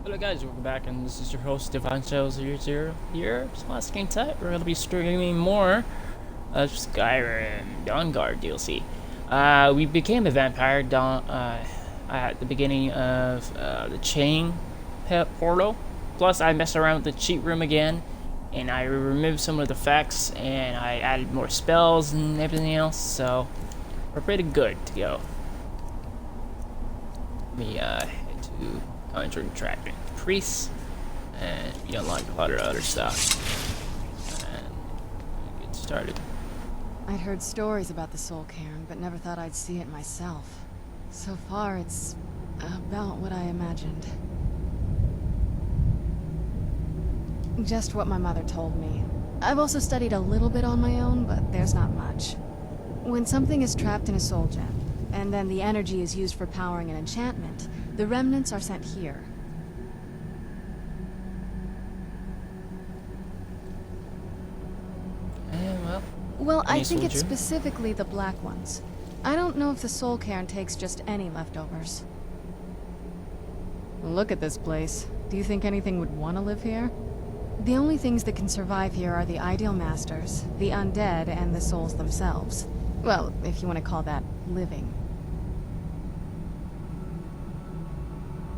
Hello guys, welcome back, and this is your host Divine00 here. Last game type, we're gonna be streaming more of Skyrim Dawnguard DLC. We became a vampire at the beginning of the chain portal. Plus, I messed around with the cheat room again, and I removed some of the effects, and I added more spells and everything else. So we're pretty good to go. Let me head to Conjuring Trapping Priests, and we unlock a lot of other stuff. And get started. I'd heard stories about the Soul Cairn, but never thought I'd see it myself. So far, it's about what I imagined. Just what my mother told me. I've also studied a little bit on my own, but there's not much. When something is trapped in a soul gem, and then the energy is used for powering an enchantment, the remnants are sent here. Well, I think it's specifically the black ones. I don't know if the Soul Cairn takes just any leftovers. Look at this place. Do you think anything would want to live here? The only things that can survive here are the Ideal Masters, the undead, and the souls themselves. Well, if you want to call that living.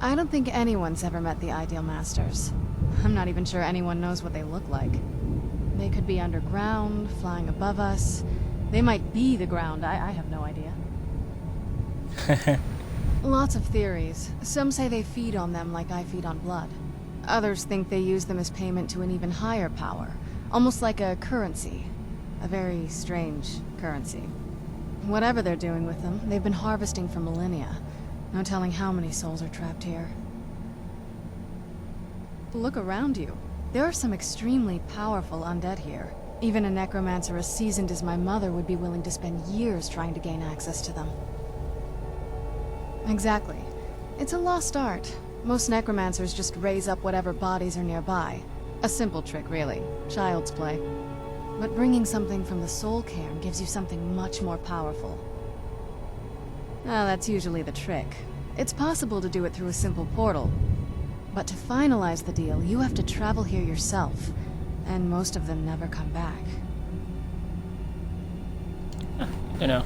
I don't think anyone's ever met the Ideal Masters. I'm not even sure anyone knows what they look like. They could be underground, flying above us. They might be the ground, I have no idea. Lots of theories. Some say they feed on them like I feed on blood. Others think they use them as payment to an even higher power, almost like a currency. A very strange currency. Whatever they're doing with them, they've been harvesting for millennia. No telling how many souls are trapped here. Look around you. There are some extremely powerful undead here. Even a necromancer as seasoned as my mother would be willing to spend years trying to gain access to them. Exactly. It's a lost art. Most necromancers just raise up whatever bodies are nearby. A simple trick, really. Child's play. But bringing something from the Soul Cairn gives you something much more powerful. Ah, that's usually the trick. It's possible to do it through a simple portal. But to finalize the deal, you have to travel here yourself. And most of them never come back. You know.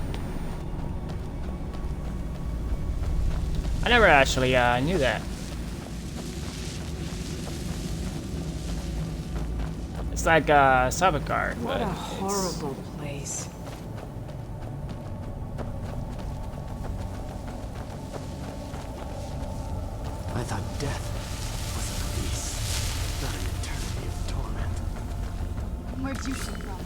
I never actually knew that. It's like Sabakar. What a horrible place. I thought death was a release, not an eternity of torment. Where'd you come from?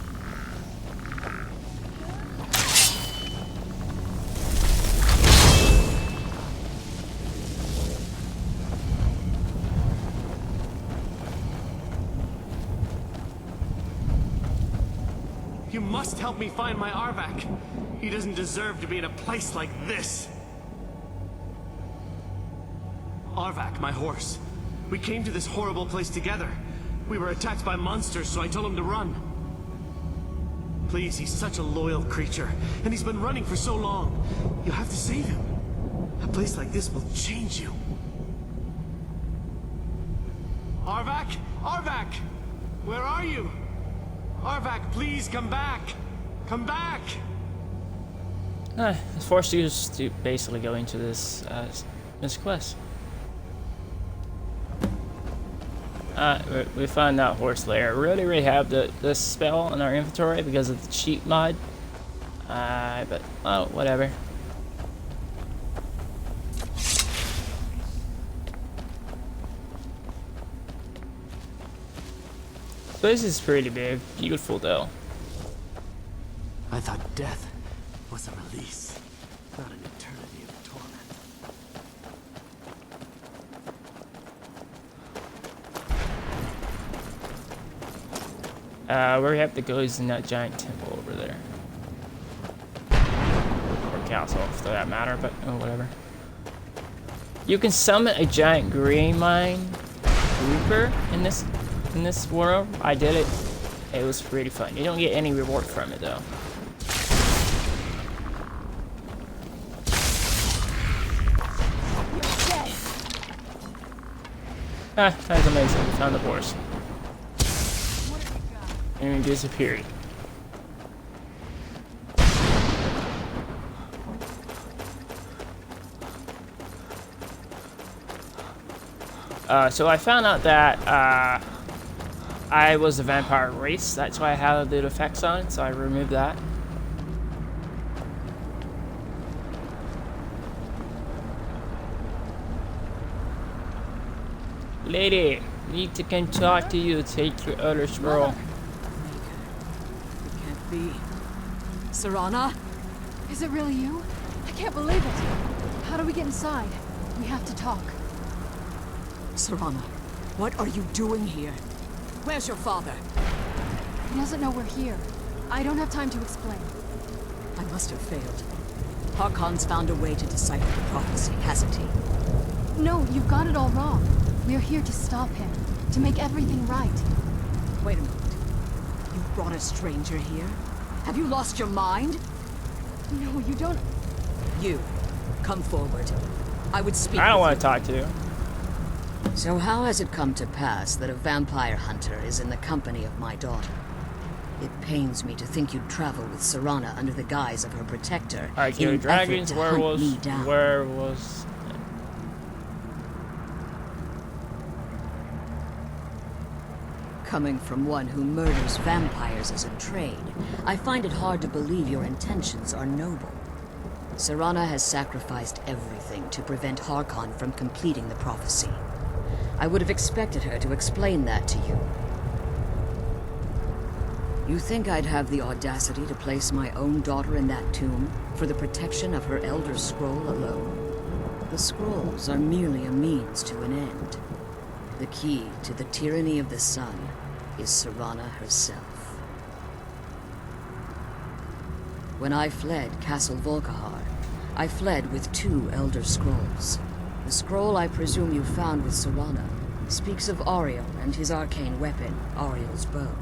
You must help me find my Arvak. He doesn't deserve to be in a place like this. Arvak, my horse. We came to this horrible place together. We were attacked by monsters, so I told him to run. Please, he's such a loyal creature, and he's been running for so long. You have to save him. A place like this will change you. Arvak? Arvak! Where are you? Arvak, please come back! Come back! It's forced you to basically go into this quest. We found that horse lair. We really have this spell in our inventory because of the cheat mod. But oh, whatever. This is pretty big, beautiful though. I thought death was a release, not an eternity of torment. Where we have to go is in that giant temple over there. Or castle, for that matter, but oh, whatever. You can summon a giant green mine reaper in this world. I did it. It was pretty fun. You don't get any reward from it though. Ah, that's amazing. We found the horse. And he disappeared. So I found out that I was a vampire race. That's why I had the effects on it, so I removed that. Lady, need to come talk to you. Take your other scroll. It can't be. Serana? Is it really you? I can't believe it. How do we get inside? We have to talk. Serana, what are you doing here? Where's your father? He doesn't know we're here. I don't have time to explain. I must have failed. Harkon's found a way to decipher the prophecy, hasn't he? No, you've got it all wrong. We're here to stop him, to make everything right. Wait a moment. You brought a stranger here? Have you lost your mind? No, you don't... You, come forward. I would speak I don't with want to talk to you. So how has it come to pass that a vampire hunter is in the company of my daughter? It pains me to think you'd travel with Serana under the guise of her protector. Alright, in so an dragons, effort to hunt me down. werewolves. Coming from one who murders vampires as a trade, I find it hard to believe your intentions are noble. Serana has sacrificed everything to prevent Harkon from completing the prophecy. I would have expected her to explain that to you. You think I'd have the audacity to place my own daughter in that tomb for the protection of her Elder Scroll alone? The scrolls are merely a means to an end. The key to the tyranny of the sun is Serana herself. When I fled Castle Volkihar, I fled with 2 Elder Scrolls. The scroll I presume you found with Serana speaks of Ariel and his arcane weapon, Ariel's bow.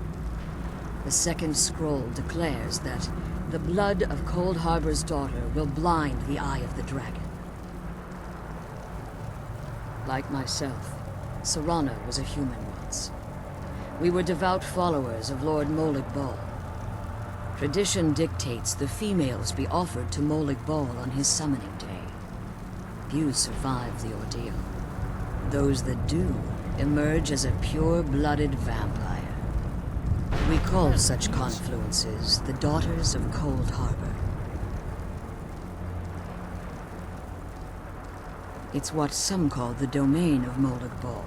The second scroll declares that the blood of Cold Harbor's daughter will blind the eye of the dragon. Like myself, Serana was a human once. We were devout followers of Lord Molig Bal. Tradition dictates the females be offered to Molig Bal on his summoning day. Few survive the ordeal. Those that do emerge as a pure-blooded vampire. We call such confluences the Daughters of Cold Harbor. It's what some call the domain of Molig Bal.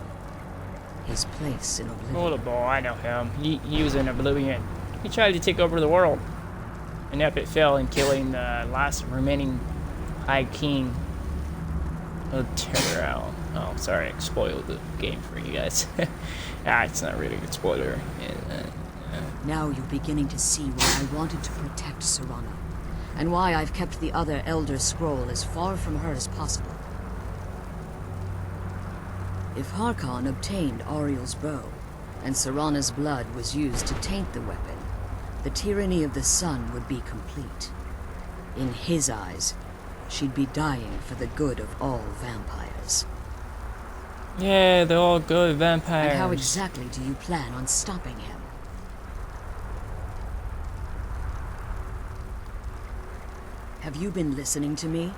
His place in Oblivion. Multiple, I know him. He was in Oblivion. He tried to take over the world. And epic fail in killing the last remaining High King of Terrell. Oh, sorry, I spoiled the game for you guys. It's not really a good spoiler. Now you're beginning to see why I wanted to protect Serana, and why I've kept the other Elder Scroll as far from her as possible. If Harkon obtained Ariel's bow, and Serana's blood was used to taint the weapon, the tyranny of the sun would be complete. In his eyes, she'd be dying for the good of all vampires. Yeah, they're all good vampires. And how exactly do you plan on stopping him? Have you been listening to me?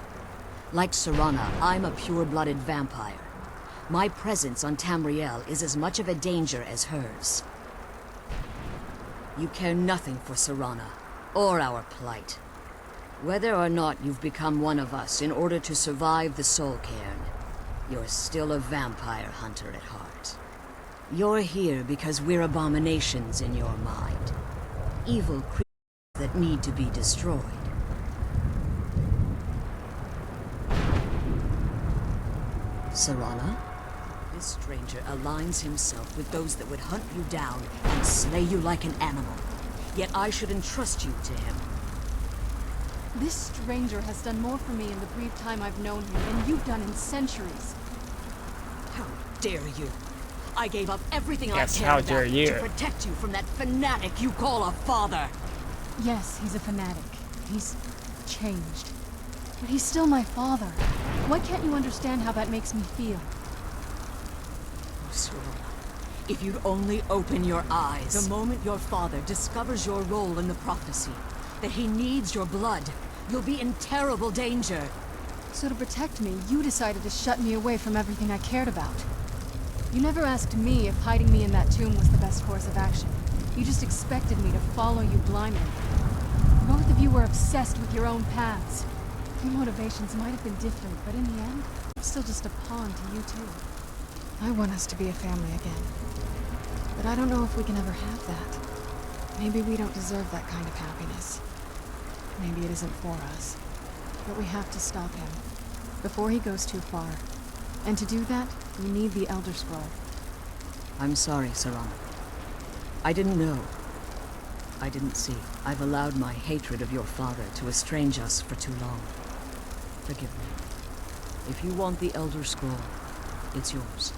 Like Serana, I'm a pure-blooded vampire. My presence on Tamriel is as much of a danger as hers. You care nothing for Serana, or our plight. Whether or not you've become one of us in order to survive the Soul Cairn, you're still a vampire hunter at heart. You're here because we're abominations in your mind. Evil creatures that need to be destroyed. Serana? This stranger aligns himself with those that would hunt you down and slay you like an animal. Yet I should entrust you to him. This stranger has done more for me in the brief time I've known him than you've done in centuries. How dare you? I gave up everything Yes, I how cared dare about you. to protect you from that fanatic you call a father. Yes, he's a fanatic. He's changed. But he's still my father. Why can't you understand how that makes me feel? Serana. If you'd only open your eyes. The moment your father discovers your role in the prophecy, that he needs your blood, you'll be in terrible danger. So to protect me, you decided to shut me away from everything I cared about. You never asked me if hiding me in that tomb was the best course of action. You just expected me to follow you blindly. Both of you were obsessed with your own paths. Your motivations might have been different, but in the end, I'm still just a pawn to you two. I want us to be a family again. But I don't know if we can ever have that. Maybe we don't deserve that kind of happiness. Maybe it isn't for us. But we have to stop him, before he goes too far. And to do that, we need the Elder Scroll. I'm sorry, Serana. I didn't know. I didn't see. I've allowed my hatred of your father to estrange us for too long. Forgive me. If you want the Elder Scroll, it's yours.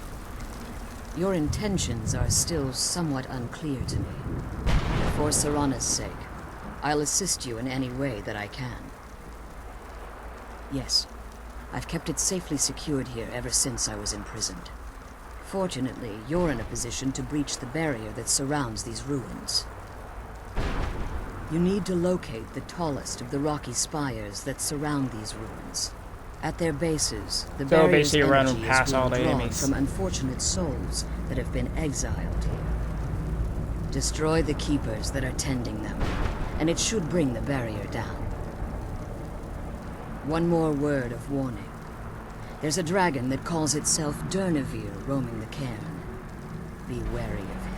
Your intentions are still somewhat unclear to me. For Serana's sake, I'll assist you in any way that I can. Yes, I've kept it safely secured here ever since I was imprisoned. Fortunately, you're in a position to breach the barrier that surrounds these ruins. You need to locate the tallest of the rocky spires that surround these ruins. At their bases, the barrier's basically run energy past is all being the drawn enemies. from unfortunate souls that have been exiled here. Destroy the keepers that are tending them, and it should bring the barrier down. One more word of warning. There's a dragon that calls itself Durnevere roaming the cairn. Be wary of him.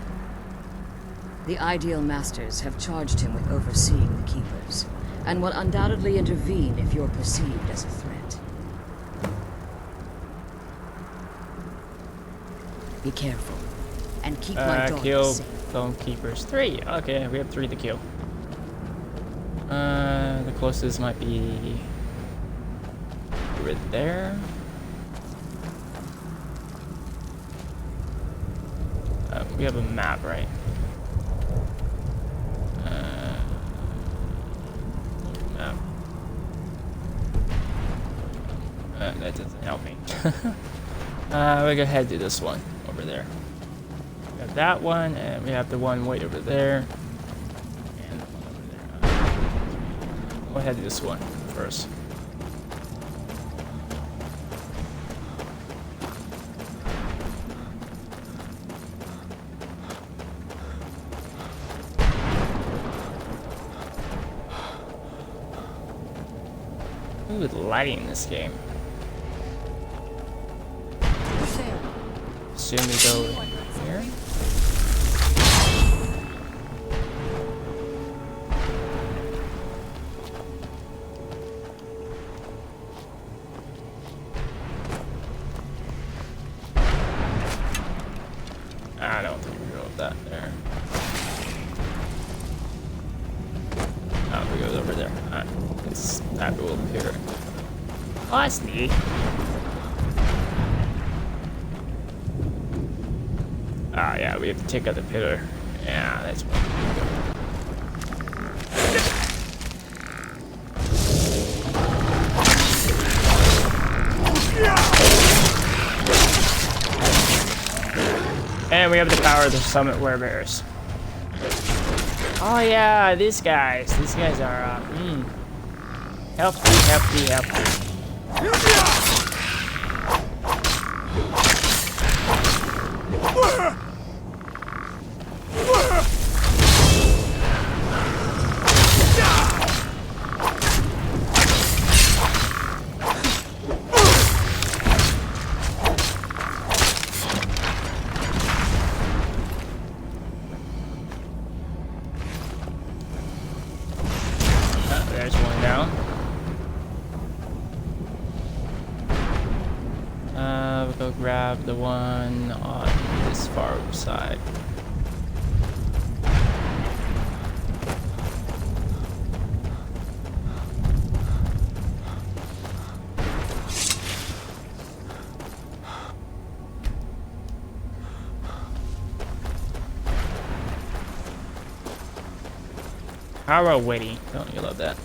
The Ideal Masters have charged him with overseeing the keepers, and will undoubtedly intervene if you're perceived as a threat. Be careful, and keep my daughter Kill safe. Bone Keepers. 3. Okay, we have 3 to kill. The closest might be right there. We have a map, right? Map. That doesn't help me. We're gonna head to this one over there. We have that one, and we have the one way over there. And the one over there. We'll head to this one first. Ooh, the lighting in this game. Assume we go here. I don't think we go with that there. Oh, we go over there. Alright, it's that will appear. Oh, that's neat. Ah, yeah, we have to take out the pillar. Yeah, that's what we go. And we have the power of the summit werebears. Oh yeah, these guys. These guys are hefty. There's one down. We'll go grab the one on this far side. How about waiting? Don't you love that?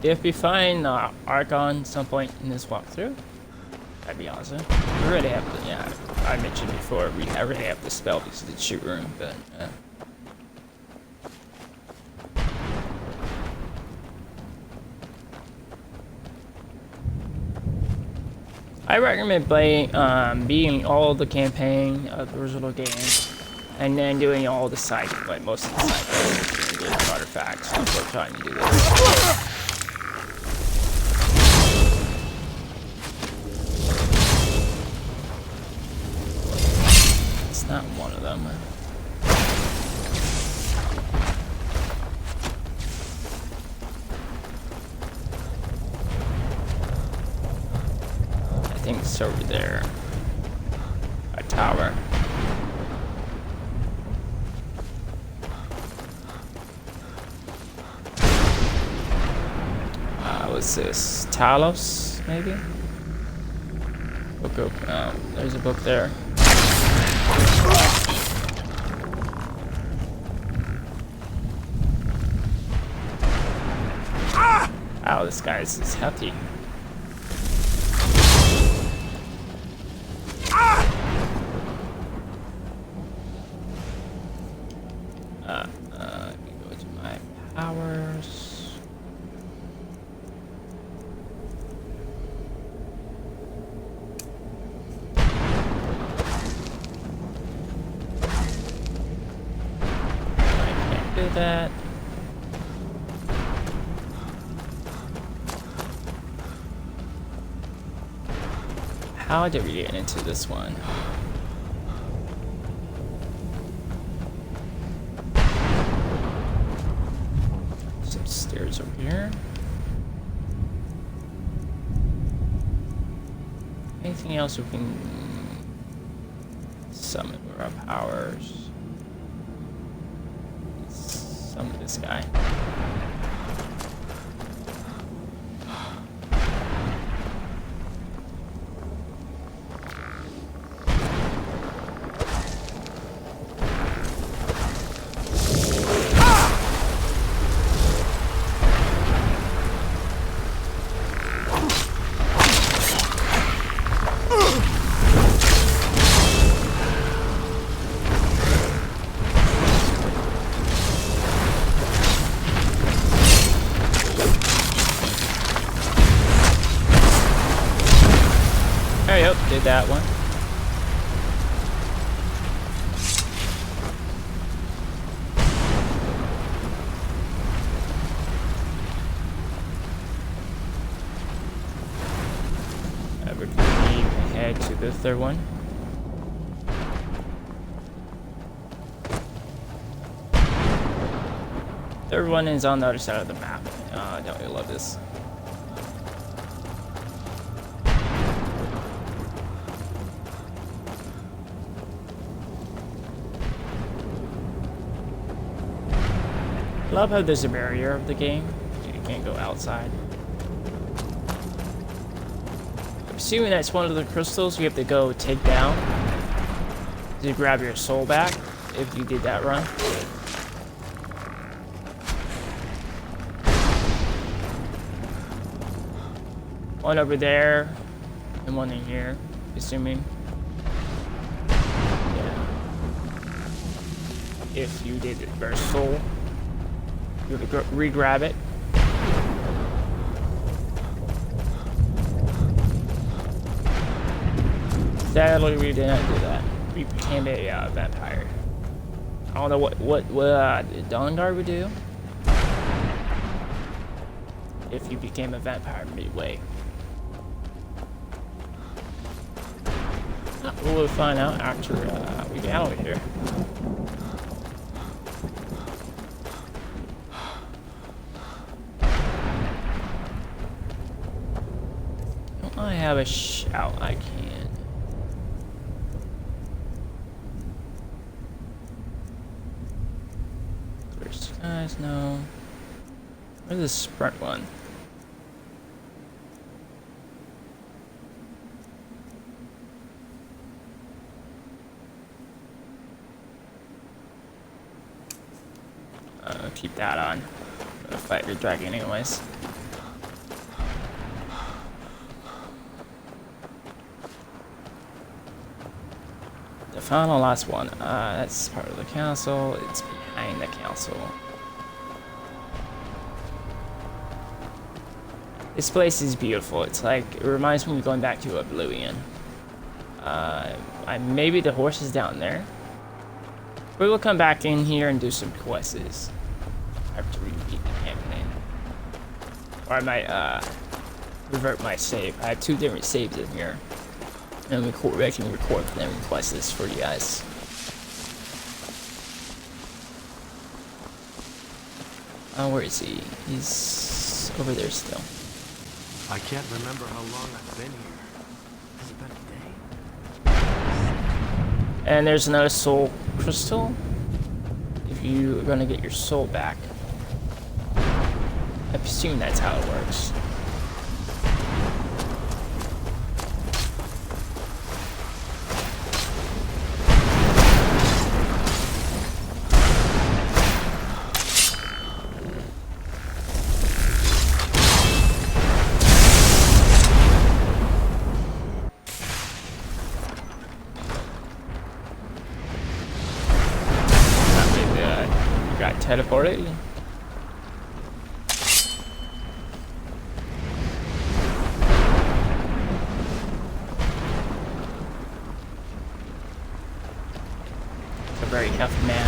if we find Archon some point in this walkthrough, that'd be awesome. We already have the, yeah, I mentioned before, we already have the spell because of the shoot room, but I recommend playing, beating all the campaign of the original game, and then doing all the side, like most of the side quests, and getting artifacts before trying to do this. It's not one of them. I think it's over there. A tower. What's this? Talos, maybe? Book of, there's a book there. Wow, this guy's hefty. Let me go to my powers. Do that. How did we get into this one? Some stairs over here. Anything else we can summon with our powers? Summon this guy. Did that one. We're going to head to the third one. Third one is on the other side of the map. I don't really love this. I love how there's a barrier of the game. You can't go outside. I'm assuming that's one of the crystals you have to go take down to grab your soul back if you did that run. One over there and one in here, assuming. Yeah. If you did it for soul. You have to re-grab it. Sadly, we did not do that. We became a vampire. I don't know what Dawnguard would do if you became a vampire midway. We'll find out after we get out of here. I have a shout, I can. There's guys, no. Where's the sprint one? Keep that on. I'm gonna fight the dragon anyways. final last one. That's part of the council. It's behind the council. This place is beautiful. It's like, it reminds me of going back to Oblivion. Maybe the horse is down there. We will come back in here and do some quests. I have to repeat the campaign. Or I might revert my save. I have 2 different saves in here. And I can record them quests for you guys. Where is he? He's over there still. I can't remember how long I've been here. Has it been a day? And there's another soul crystal. If you're gonna get your soul back. I assume that's how it works. Teleported. A very tough man.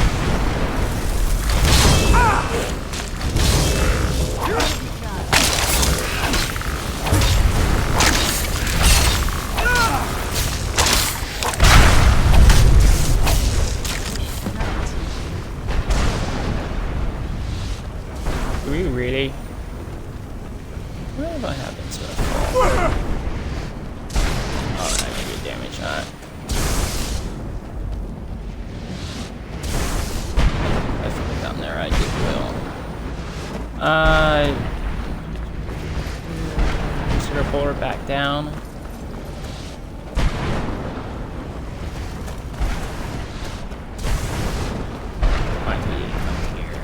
Really? What have I happened to it? Oh, that may be a damage shot. If I put down there, I did will. Sort of pull her back down. Might be up here.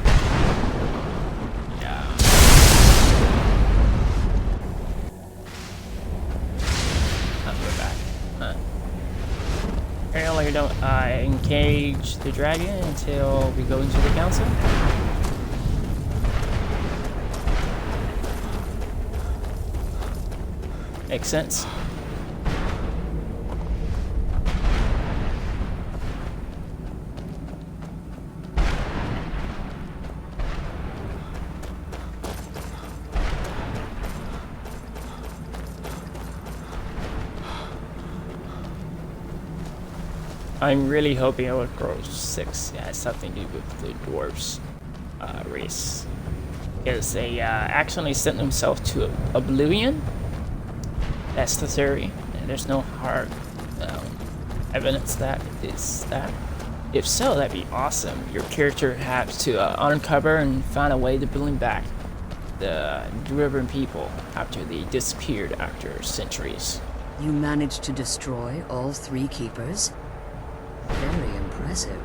Yeah. We're back. Apparently, we don't engage the dragon until we go into the council. Makes sense. I'm really hoping it will grow 6. Yeah, it's something to do with the dwarves race. Because they actually sent themselves to Oblivion. That's the theory. And there's no hard evidence that is that. If so, that'd be awesome. Your character has to uncover and find a way to bring back the Dwarven people after they disappeared after centuries. You managed to destroy all 3 keepers? Very impressive.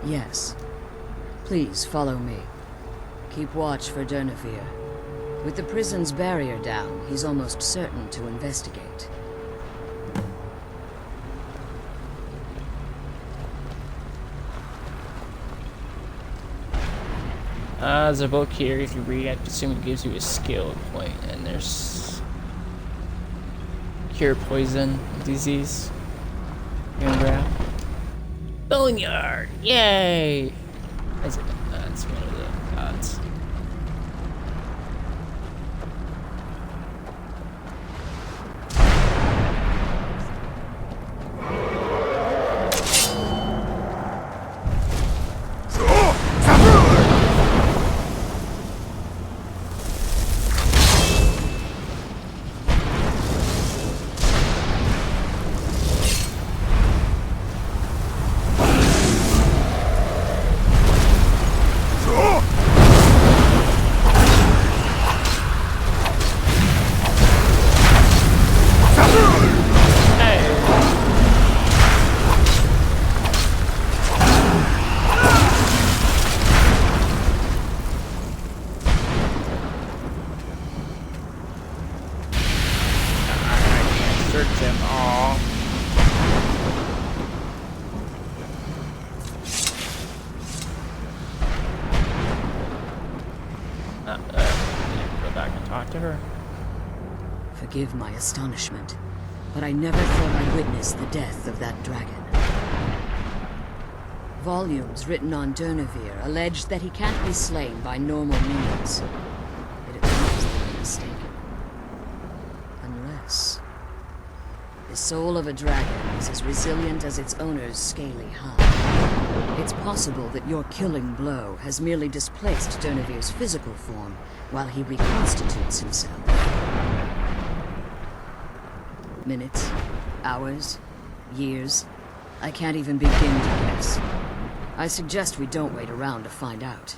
Yes. Please follow me. Keep watch for Durnafir. With the prison's barrier down, he's almost certain to investigate. There's a book here. If you read it, I assume it gives you a skill point, and there's cure poison disease. You can grab. Boneyard! Yay! That's one of the gods. Search them all. Forgive my astonishment, but I never thought I'd witness the death of that dragon. Volumes written on Durnevere allege that he can't be slain by normal means. It appears they were mistaken. Unless... the soul of a dragon is as resilient as its owner's scaly hide. It's possible that your killing blow has merely displaced Durnevere's physical form while he reconstitutes himself. Minutes, hours, years. I can't even begin to guess. I suggest we don't wait around to find out.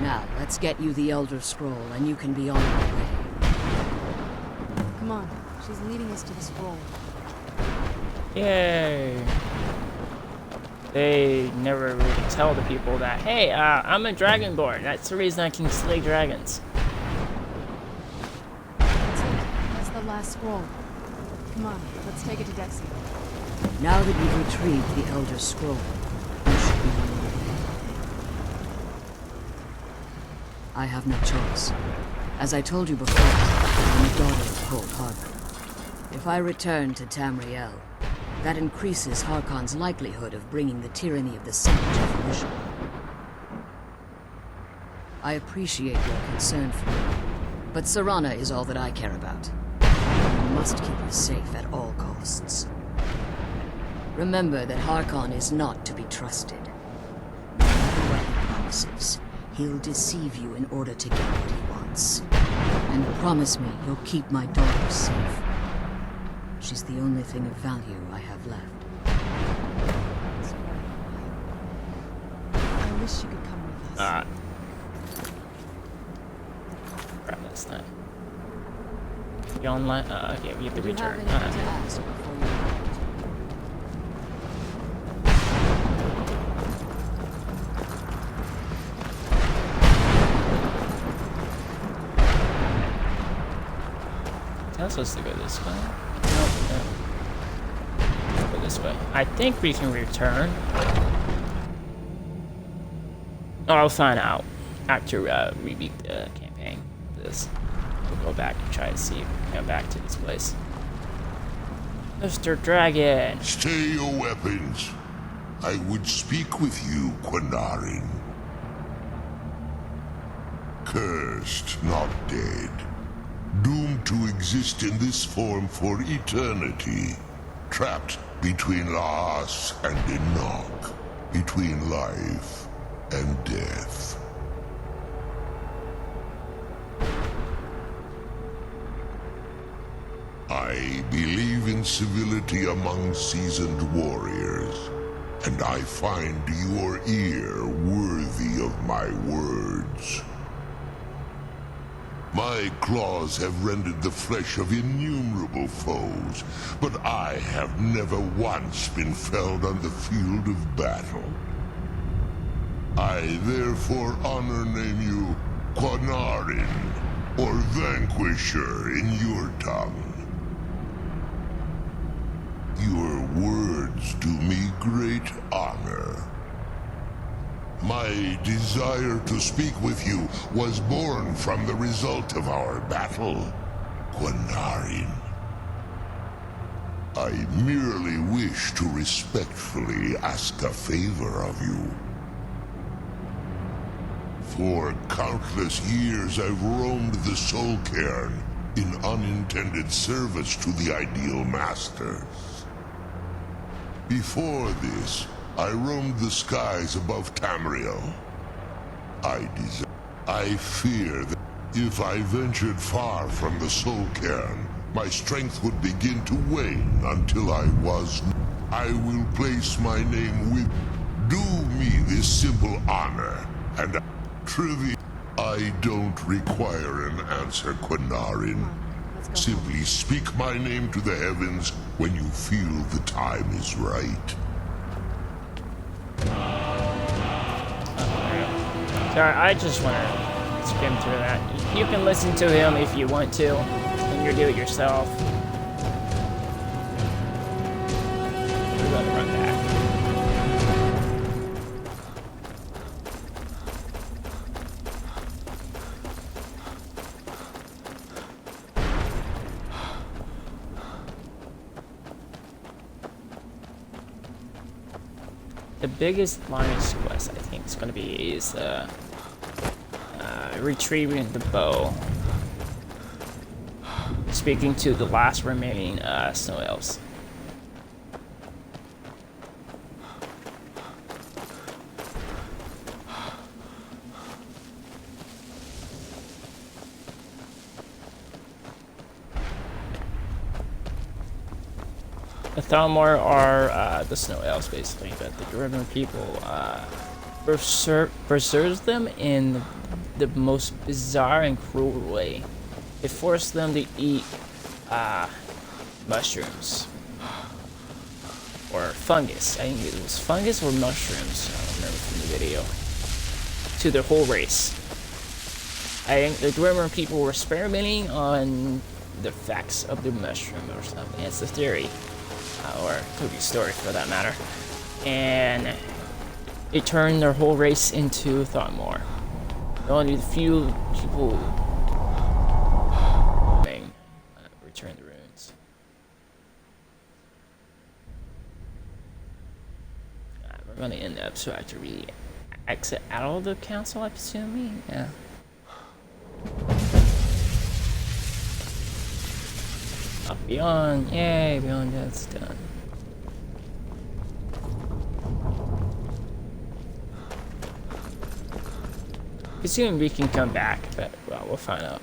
Now, let's get you the Elder Scroll and you can be on your way. Come on, she's leading us to the scroll. Yay! They never really tell the people that, hey, I'm a Dragonborn. That's the reason I can slay dragons. That's it. That's the last scroll. Come on, let's take it to Dexia. Now that you've retrieved the Elder Scroll, you should be on your way. I have no choice. As I told you before, I'm a daughter of Cold Harbor. If I return to Tamriel, that increases Harkon's likelihood of bringing the tyranny of the Sage to fruition. I appreciate your concern for me, but Serana is all that I care about. You must keep her safe at all costs. Remember that Harkon is not to be trusted. No matter what he promises, he'll deceive you in order to get what he wants. And promise me you'll keep my daughter safe. She's the only thing of value I have left. I wish you could come with us. Crap, that's not. You online? Okay, we have to Do you have return. anything to ask before you go? I'm supposed to go this way. Nope, no. Go this way. I think we can return. Oh, I'll find out after we beat the campaign. This. We'll go back and try to see if we can come back to this place. Mr. Dragon! Stay your weapons. I would speak with you, Quinarin. Cursed, not dead. Doomed to exist in this form for eternity. Trapped between Laas and Enoch. Between life and death. I believe in civility among seasoned warriors, and I find your ear worthy of my words. My claws have rended the flesh of innumerable foes, but I have never once been felled on the field of battle. I therefore honor name you Quinarin, or Vanquisher in your tongue. Your words do me great honor. My desire to speak with you was born from the result of our battle, Quinarin. I merely wish to respectfully ask a favor of you. For countless years I've roamed the Soul Cairn in unintended service to the Ideal Masters. Before this, I roamed the skies above Tamriel. I fear that if I ventured far from the Soul Cairn, my strength would begin to wane until I will place my name with... Do me this simple honor, and trivia. I don't require an answer, Quinarin. Simply speak my name to the heavens when you feel the time is right. Sorry, I just want to skim through that. You can listen to him if you want to, and you do it yourself. We're going to run back. the biggest longest quest I think is gonna be is retrieving the bow. Speaking to the last remaining snow elves. The Thalmor are the snow elves basically, but the Dwarven people preserves them in the most bizarre and cruel way. It forced them to eat mushrooms or fungus. I think it was fungus or mushrooms. I don't remember from the video. To their whole race. I think the Dwarven people were experimenting on the effects of the mushroom or something. It's a theory, or it could be a story for that matter. And it turned their whole race into Thalmor. Only the few people return the runes. We're gonna end up so after we exit out of the council, I'm assuming. Yeah. Up beyond, yay! Beyond that's done. Assuming we can come back, but well, we'll find out.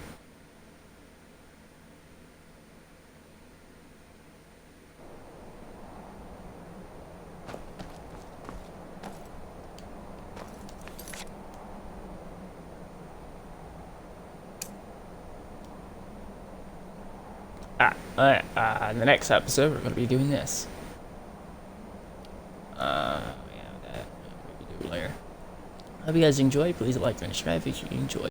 In the next episode, we're going to be doing this. Yeah, that we do later. Hope you guys enjoy. Please like and subscribe if you enjoy.